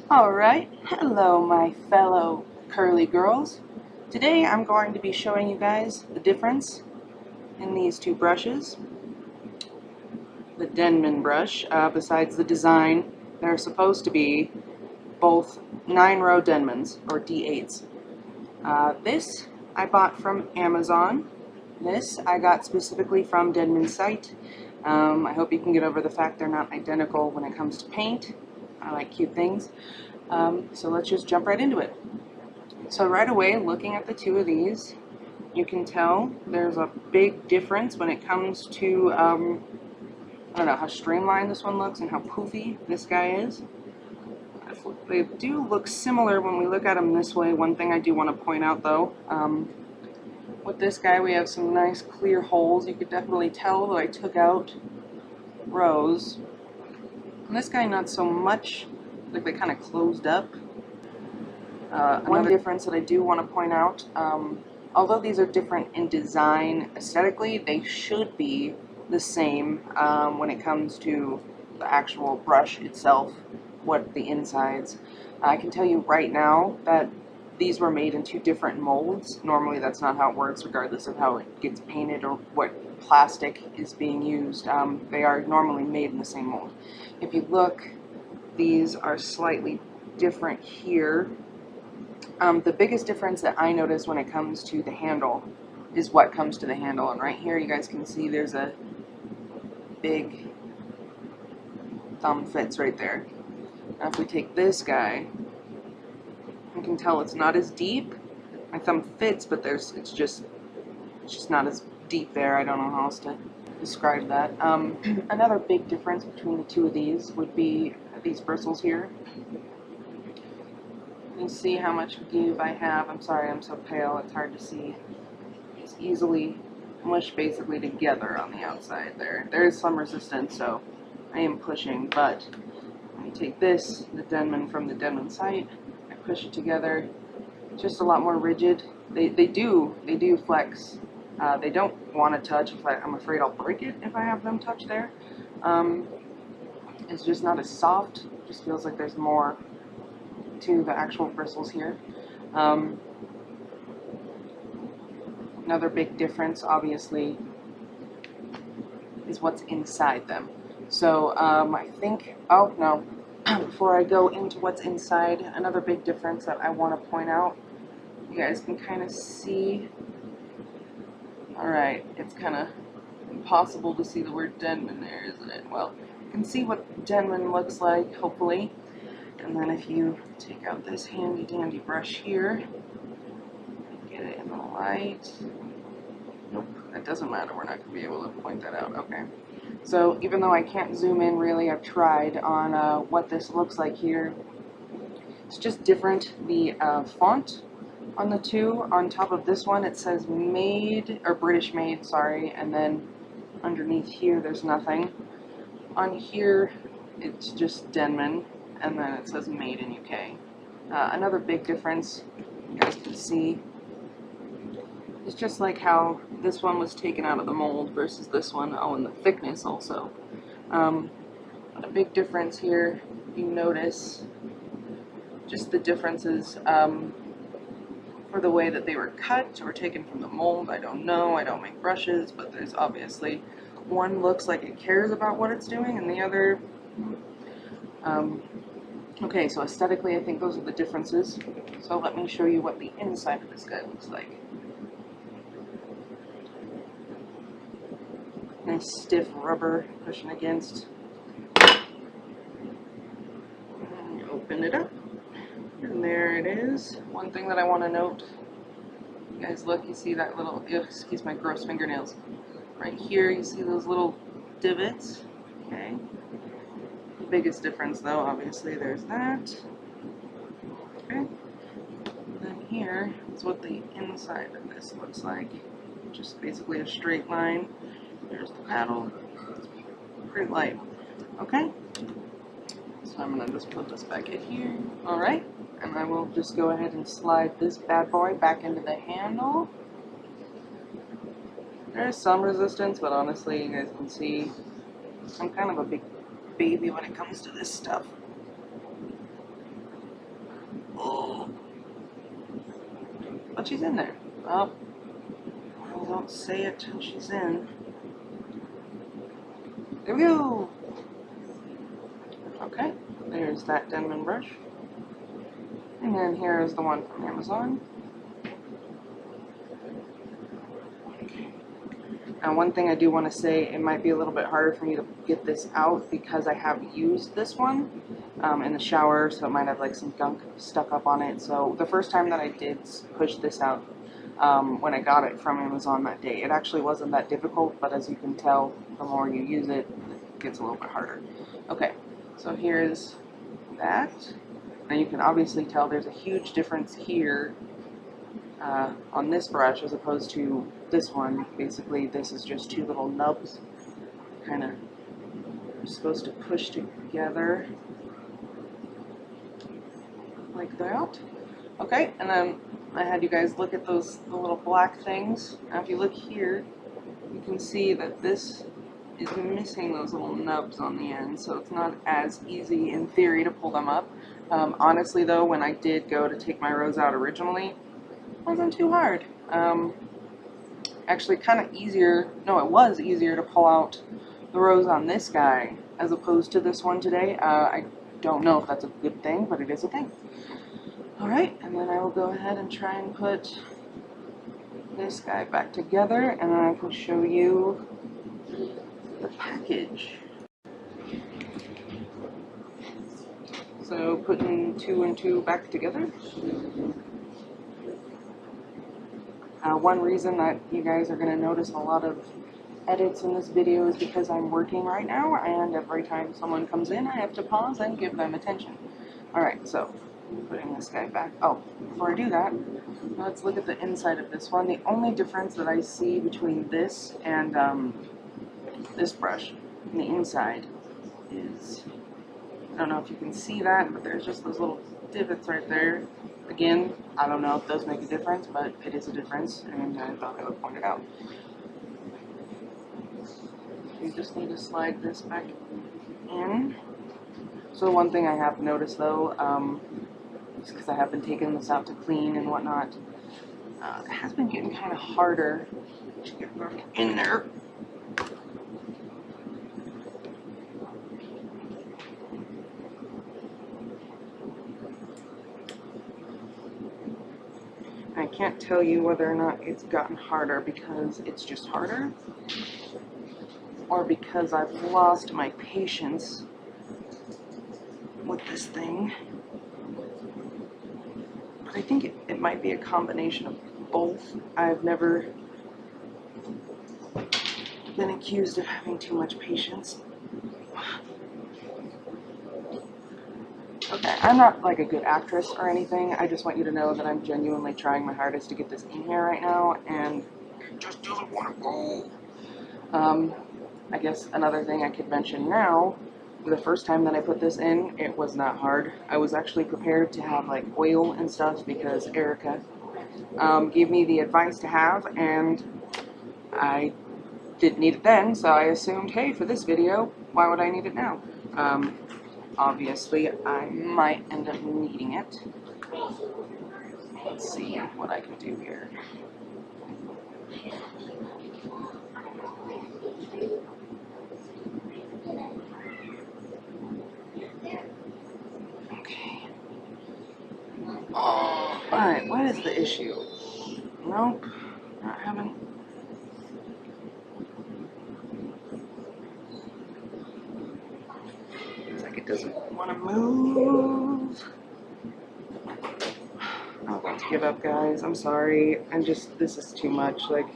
Alright, hello my fellow curly girls. Today I'm going to be showing you guys the difference in these two brushes. The Denman brush, besides the design, they're supposed to be both 9-row Denmans, or D8s. This I bought from Amazon. This I got specifically from Denman's site. I hope you can get over the fact they're not identical when it comes to paint. I like cute things. So let's just jump right into it. So right away, looking at the two of these, you can tell there's a big difference when it comes to, I don't know, how streamlined this one looks and how poofy this guy is. They do look similar when we look at them this way. One thing I do want to point out though, with this guy we have some nice clear holes. You could definitely tell that I took out rows. And this guy not so much, like they kind of closed up. Another difference that I do want to point out, although these are different in design, aesthetically, they should be the same when it comes to the actual brush itself, what the insides. I can tell you right now that these were made in two different molds. Normally that's not how it works, regardless of how it gets painted or what plastic is being used. They are normally made in the same mold. If you look, these are slightly different here. The biggest difference that I notice when it comes to the handle is what comes to the handle. And right here you guys can see there's a big thumb fits right there. Now if we take this guy, you can tell it's not as deep. My thumb fits, but it's just not as deep there. I don't know how else to describe that. Another big difference between the two of these would be these bristles here. You see how much give I have. I'm sorry, I'm so pale, it's hard to see. It's easily mushed basically together on the outside there. There is some resistance, so I am pushing, but when you take this, the Denman from the Denman site, I push it together, just a lot more rigid. They do flex. They don't want to touch. In fact, I'm afraid I'll break it if I have them touch there. It's just not as soft. It just feels like there's more to the actual bristles here. Another big difference, obviously, is what's inside them. So I think, oh no, before I go into what's inside, another big difference that I want to point out, you guys can kind of see, alright, it's kind of impossible to see the word Denman there, isn't it? Well, you can see what Denman looks like, hopefully. And then if you take out this handy dandy brush here, get it in the light. Nope, that doesn't matter. We're not going to be able to point that out. Okay. So even though I can't zoom in really, I've tried on what this looks like here. It's just different. The font on the two, on top of this one, it says made, or British made, sorry, and then underneath here there's nothing. On here, it's just Denman, and then it says made in UK. Another big difference, you guys can see, is just like how this one was taken out of the mold versus this one. Oh, and the thickness also. A big difference here, you notice just the differences for the way that they were cut or taken from the mold. I don't know, I don't make brushes, but there's obviously one looks like it cares about what it's doing and the other okay, so aesthetically I think those are the differences. So let me show you what the inside of this guy looks like. Nice stiff rubber pushing against. And open it up. And there it is. One thing that I want to note, you guys look, you see that little, excuse my gross fingernails. Right here you see those little divots. Okay. The biggest difference though, obviously there's that. Okay. And then here is what the inside of this looks like. Just basically a straight line. There's the paddle. It's pretty light. Okay. So I'm going to just put this back in here. Alright. And I will just go ahead and slide this bad boy back into the handle. There's some resistance, but honestly, you guys can see I'm kind of a big baby when it comes to this stuff. Once she's in there. Oh, I don't say it till she's in. There we go. Okay, there's that Denman brush. And then here is the one from Amazon. Now, one thing I do want to say, it might be a little bit harder for me to get this out because I have used this one in the shower, so it might have like some gunk stuck up on it. So the first time that I did push this out, when I got it from Amazon that day, it actually wasn't that difficult, but as you can tell, the more you use it, it gets a little bit harder. Okay, so here's that. Now you can obviously tell there's a huge difference here on this brush as opposed to this one. Basically, this is just two little nubs, kind of supposed to push together like that. Okay, and then I had you guys look at the little black things. Now if you look here, you can see that this is missing those little nubs on the end, so it's not as easy in theory to pull them up. Honestly though, when I did go to take my rose out originally, it wasn't too hard. Actually kind of easier, no, it was easier to pull out the rose on this guy as opposed to this one today. I don't know if that's a good thing, but it is a thing. Alright, and then I will go ahead and try and put this guy back together, and then I can show you the package. So putting 2 and 2 back together. One reason that you guys are going to notice a lot of edits in this video is because I'm working right now, and every time someone comes in, I have to pause and give them attention. Alright, so putting this guy back. Oh, before I do that, let's look at the inside of this one. The only difference that I see between this and this brush on the inside is, I don't know if you can see that, but there's just those little divots right there. Again, I don't know if those make a difference, but it is a difference, and I thought I would point it out. You just need to slide this back in. So one thing I have noticed though, just because I have been taking this out to clean and whatnot, it has been getting kind of harder to get back in there. I can't tell you whether or not it's gotten harder because it's just harder, or because I've lost my patience with this thing. But I think it might be a combination of both. I've never been accused of having too much patience. Okay, I'm not like a good actress or anything. I just want you to know that I'm genuinely trying my hardest to get this in here right now, and it just doesn't want to go. I guess another thing I could mention now, the first time that I put this in, it was not hard. I was actually prepared to have like oil and stuff because Erica gave me the advice to have, and I didn't need it then, so I assumed, hey, for this video, why would I need it now? Obviously, I might end up needing it. Let's see what I can do here. Okay. Alright, what is the issue? Nope, not having... Looks like it doesn't want to move. I'm about to give up, guys. I'm sorry. This is too much. Like,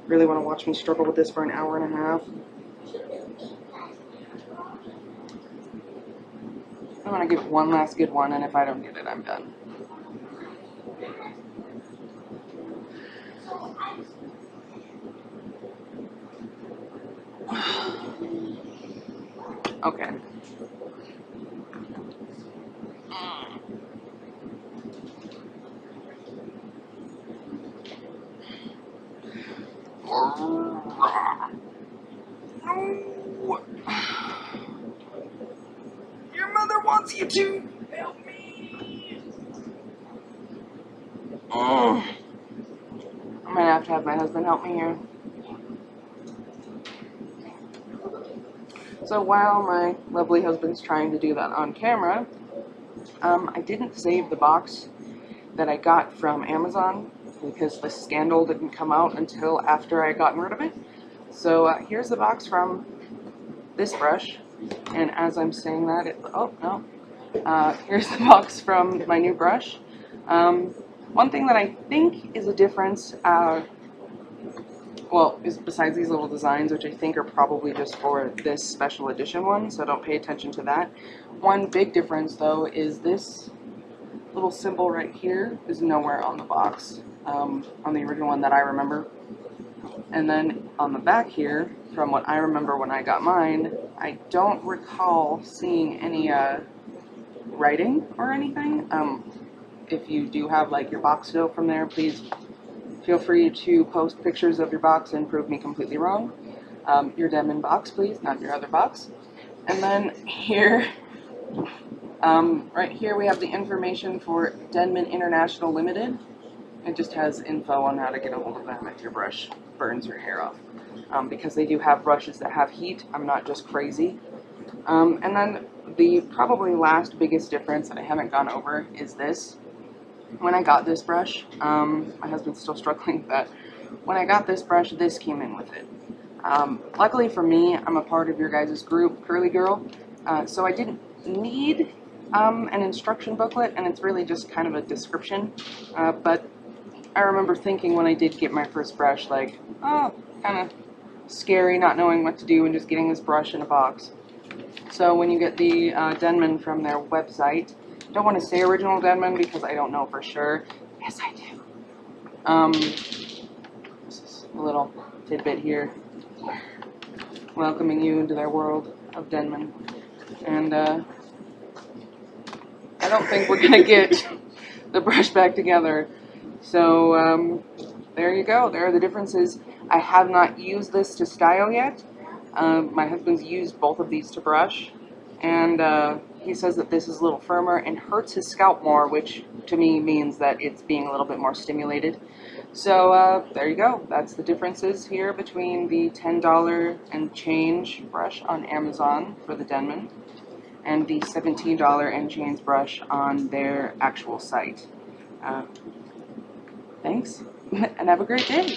really want to watch me struggle with this for an hour and a half? I'm going to give it one last good one, and if I don't get it, I'm done. Okay. No! Your mother wants you to help me! I'm gonna have to have my husband help me here. So while my lovely husband's trying to do that on camera, I didn't save the box that I got from Amazon because the scandal didn't come out until after I gotten rid of it. So here's the box from this brush, and as I'm saying that, oh no, here's the box from my new brush. One thing that I think is a difference, well, is besides these little designs, which I think are probably just for this special edition one, so don't pay attention to that. One big difference, though, is this little symbol right here is nowhere on the box, on the original one that I remember. And then on the back here, from what I remember when I got mine, I don't recall seeing any writing or anything. If you do have like your box still from there, please feel free to post pictures of your box and prove me completely wrong. Your Denman box, please, not your other box. And then here, right here we have the information for Denman International Limited. It just has info on how to get a hold of them if your brush burns your hair off. Because they do have brushes that have heat, I'm not just crazy. And then the probably last biggest difference that I haven't gone over is this. When I got this brush, my husband's still struggling with that. When I got this brush, this came in with it. Luckily for me, I'm a part of your guys' group, Curly Girl, so I didn't need an instruction booklet, and it's really just kind of a description. But I remember thinking when I did get my first brush, like, oh, kind of scary not knowing what to do and just getting this brush in a box. So when you get the Denman from their website, don't want to say original Denman because I don't know for sure. Yes, I do. This is a little tidbit here, welcoming you into their world of Denman. And I don't think we're gonna get the brush back together. So there you go. There are the differences. I have not used this to style yet. My husband's used both of these to brush, and he says that this is a little firmer and hurts his scalp more, which to me means that it's being a little bit more stimulated. So there you go. That's the differences here between the $10 and change brush on Amazon for the Denman and the $17 and change brush on their actual site. Thanks, and have a great day.